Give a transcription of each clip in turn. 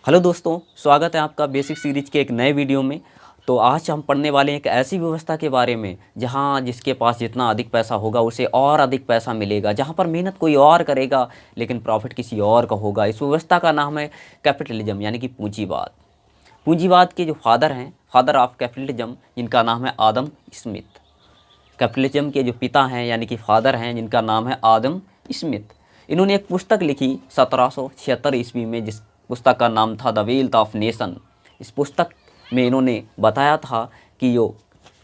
Hello दोस्तों, स्वागत है आपका बेसिक सीरीज के एक नए वीडियो में। तो आज हम पढ़ने वाले हैं एक ऐसी व्यवस्था के बारे में जहां जिसके पास जितना अधिक पैसा होगा उसे और अधिक पैसा मिलेगा, जहां पर मेहनत कोई और करेगा लेकिन प्रॉफिट किसी और का होगा। इस व्यवस्था का नाम है कैपिटलिज्म, यानी कि पूंजीवाद। पूंजीवाद के जो फादर हैं, फादर ऑफ कैपिटलिज्म, जिनका नाम है आदम स्मिथ। कैपिटलिज्म के जो पिता हैं यानी कि फादर हैं, जिनका नाम है आदम स्मिथ। इन्होंने एक पुस्तक लिखी 1776 ईस्वी में, जिस पुस्तक का नाम था द वेल्थ ऑफ नेशन। इस पुस्तक में इन्होंने बताया था कि जो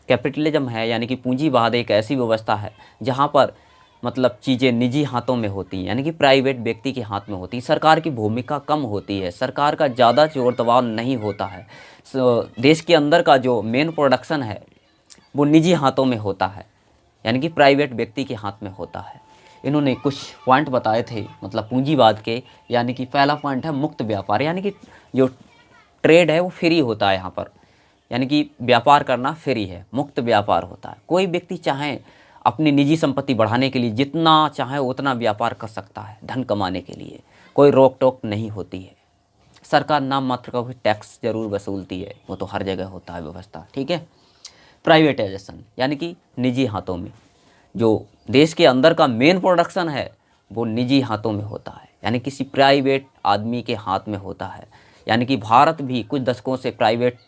कैपिटलिज्म है यानी कि पूंजीवाद एक ऐसी व्यवस्था है जहाँ पर मतलब चीज़ें निजी हाथों में होती हैं, यानी कि प्राइवेट व्यक्ति के हाथ में होती है। सरकार की भूमिका कम होती है, सरकार का ज़्यादा जोर दबाव नहीं होता है। देश के अंदर का जो मेन प्रोडक्शन है वो निजी हाथों में होता है, यानी कि प्राइवेट व्यक्ति के हाथ में होता है। इन्होंने कुछ पॉइंट बताए थे मतलब पूंजीवाद के, यानी कि पहला पॉइंट है मुक्त व्यापार, यानी कि जो ट्रेड है वो फ्री होता है यहाँ पर, यानी कि व्यापार करना फ्री है, मुक्त व्यापार होता है। कोई व्यक्ति चाहे अपनी निजी संपत्ति बढ़ाने के लिए जितना चाहे उतना व्यापार कर सकता है धन कमाने के लिए, कोई रोक टोक नहीं होती है। सरकार नाम मात्र का कोई टैक्स जरूर वसूलती है, वो तो हर जगह होता है व्यवस्था, ठीक है। प्राइवेटाइजेशन यानी कि निजी हाथों में, जो देश के अंदर का मेन प्रोडक्शन है वो निजी हाथों में होता है, यानी किसी प्राइवेट आदमी के हाथ में होता है। यानी कि भारत भी कुछ दशकों से प्राइवेट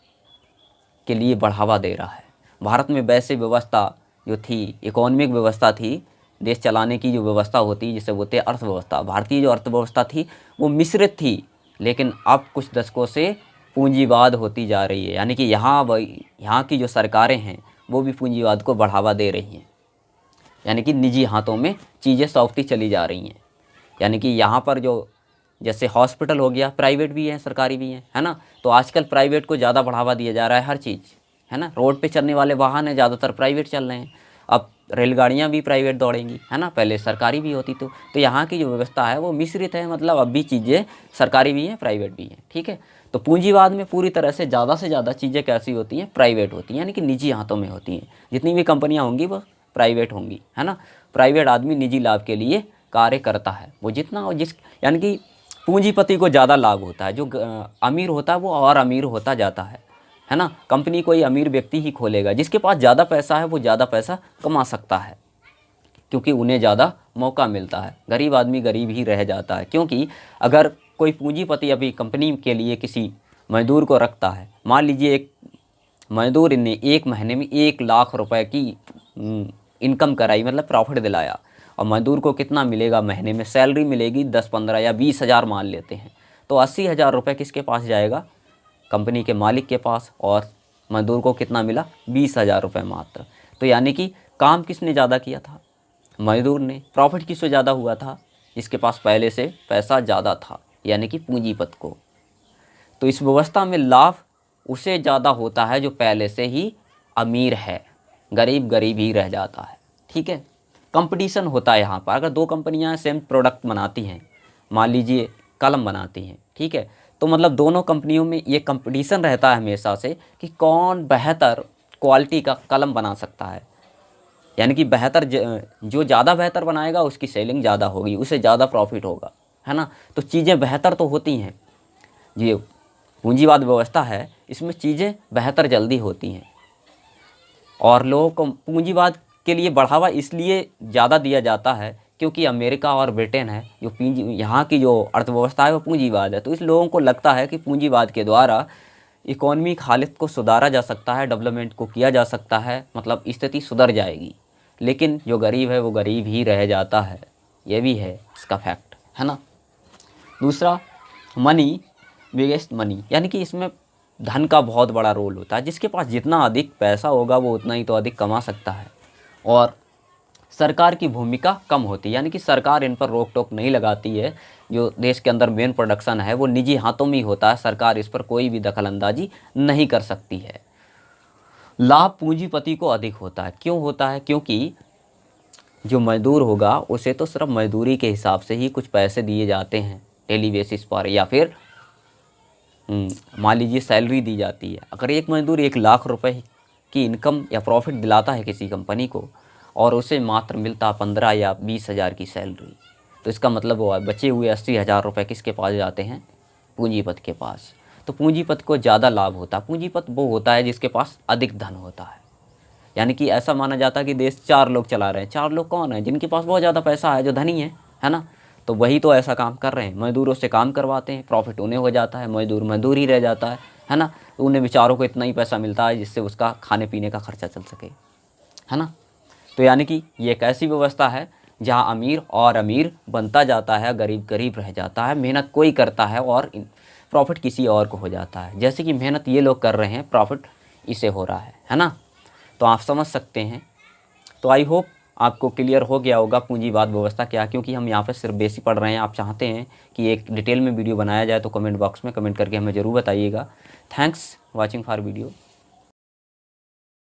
के लिए बढ़ावा दे रहा है। भारत में वैसे व्यवस्था जो थी, इकोनॉमिक व्यवस्था थी, देश चलाने की जो व्यवस्था होती जिसे बोलते हैं अर्थव्यवस्था, भारतीय जो अर्थव्यवस्था थी वो मिश्रित थी, लेकिन अब कुछ दशकों से पूंजीवाद होती जा रही है। यानी कि यहाँ की जो सरकारें हैं वो भी पूंजीवाद को बढ़ावा दे रही हैं, यानी कि निजी हाथों में चीज़ें सौंपती चली जा रही हैं। यानी कि यहाँ पर जो जैसे हॉस्पिटल हो गया, प्राइवेट भी हैं सरकारी भी हैं, है ना। तो आजकल प्राइवेट को ज़्यादा बढ़ावा दिया जा रहा है हर चीज़, है ना। रोड पे चलने वाले वाहन हैं ज़्यादातर प्राइवेट चल रहे हैं, अब रेलगाड़ियाँ भी प्राइवेट दौड़ेंगी, है ना। पहले सरकारी भी होती तो यहाँ की जो व्यवस्था है वो मिश्रित है, मतलब अब भी चीज़ें सरकारी भी हैं प्राइवेट भी हैं, ठीक है। तो पूंजीवाद में पूरी तरह से ज़्यादा चीज़ें कैसी होती हैं, प्राइवेट होती हैं, यानी कि निजी हाथों में होती हैं। जितनी भी कंपनियाँ होंगी वो प्राइवेट होंगी, है ना। प्राइवेट आदमी निजी लाभ के लिए कार्य करता है, वो जितना जिस यानी कि पूंजीपति को ज़्यादा लाभ होता है, जो अमीर होता है वो और अमीर होता जाता है ना। कंपनी कोई अमीर व्यक्ति ही खोलेगा, जिसके पास ज़्यादा पैसा है वो ज़्यादा पैसा कमा सकता है, क्योंकि उन्हें ज़्यादा मौका मिलता है। गरीब आदमी गरीब ही रह जाता है, क्योंकि अगर कोई पूंजीपति अभी कंपनी के लिए किसी मजदूर को रखता है, मान लीजिए एक मजदूर ने एक महीने में 1 लाख रुपए की इनकम कराई, मतलब प्रॉफिट दिलाया, और मजदूर को कितना मिलेगा महीने में, सैलरी मिलेगी 10-15 या 20 हज़ार मान लेते हैं, तो 80 हज़ार रुपये किसके पास जाएगा, कंपनी के मालिक के पास, और मजदूर को कितना मिला, 20 हज़ार रुपये मात्र। तो यानी कि काम किसने ज़्यादा किया था, मजदूर ने। प्रॉफिट किससे ज़्यादा हुआ था, जिसके पास पहले से पैसा ज़्यादा था, यानी कि पूंजीपत को। तो इस व्यवस्था में लाभ उसे ज़्यादा होता है जो पहले से ही अमीर है, गरीब गरीब ही रह जाता है, ठीक है। कंपटीशन होता है यहाँ पर। अगर दो कंपनियाँ सेम प्रोडक्ट बनाती हैं, मान लीजिए कलम बनाती हैं, ठीक है, तो मतलब दोनों कंपनियों में ये कंपटीशन रहता है हमेशा से कि कौन बेहतर क्वालिटी का कलम बना सकता है। यानी कि जो ज़्यादा बेहतर बनाएगा उसकी सेलिंग ज़्यादा होगी, उसे ज़्यादा प्रॉफिट होगा, है ना। तो चीज़ें बेहतर तो होती हैं, ये पूंजीवाद व्यवस्था है, इसमें चीज़ें बेहतर जल्दी होती हैं। और लोगों को पूंजीवाद के लिए बढ़ावा इसलिए ज़्यादा दिया जाता है क्योंकि अमेरिका और ब्रिटेन है जो यहाँ की जो अर्थव्यवस्था है वो पूंजीवाद है। तो इस लोगों को लगता है कि पूंजीवाद के द्वारा इकोनॉमिक हालत को सुधारा जा सकता है, डेवलपमेंट को किया जा सकता है, मतलब स्थिति सुधर जाएगी। लेकिन जो गरीब है वो गरीब ही रह जाता है, ये भी है इसका फैक्ट, है ना। दूसरा, मनी बिगेस्ट मनी, यानी कि इसमें धन का बहुत बड़ा रोल होता है। जिसके पास जितना अधिक पैसा होगा वो उतना ही तो अधिक कमा सकता है। और सरकार की भूमिका कम होती है, यानी कि सरकार इन पर रोक टोक नहीं लगाती है। जो देश के अंदर मेन प्रोडक्शन है वो निजी हाथों में ही होता है, सरकार इस पर कोई भी दखल अंदाजी नहीं कर सकती है। लाभ पूंजीपति को अधिक होता है। क्यों होता है, क्योंकि जो मजदूर होगा उसे तो सिर्फ मजदूरी के हिसाब से ही कुछ पैसे दिए जाते हैं डेली बेसिस पर, या फिर मान लीजिए सैलरी दी जाती है। अगर एक मजदूर 1 लाख रुपए की इनकम या प्रॉफिट दिलाता है किसी कंपनी को और उसे मात्र मिलता 15 या 20 हज़ार की सैलरी, तो इसका मतलब वो बचे हुए 80 हज़ार रुपये किसके पास जाते हैं, पूंजीपति के पास। तो पूंजीपति को ज़्यादा लाभ होता है। पूंजीपति वो होता है जिसके पास अधिक धन होता है। यानी कि ऐसा माना जाता है कि देश 4 लोग चला रहे हैं। 4 लोग कौन है? जिनके पास बहुत ज़्यादा पैसा है, जो धनी है ना। तो वही तो ऐसा काम कर रहे हैं, मजदूरों से काम करवाते हैं, प्रॉफिट उन्हें हो जाता है, मजदूर मजदूर ही रह जाता है ना। तो उन्हें बेचारों को इतना ही पैसा मिलता है जिससे उसका खाने पीने का खर्चा चल सके, है ना। तो यानी कि ये एक ऐसी व्यवस्था है जहाँ अमीर और अमीर बनता जाता है, गरीब गरीब रह जाता है। मेहनत कोई करता है और प्रॉफिट किसी और को हो जाता है। जैसे कि मेहनत ये लोग कर रहे हैं, प्रॉफिट इसे हो रहा है ना। तो आप समझ सकते हैं। तो आई होप आपको क्लियर हो गया होगा पूंजीवाद व्यवस्था क्या, क्योंकि हम यहाँ पे सिर्फ बेसिक पढ़ रहे हैं। आप चाहते हैं कि एक डिटेल में वीडियो बनाया जाए तो कमेंट बॉक्स में कमेंट करके हमें ज़रूर बताइएगा। Thanks watching for video.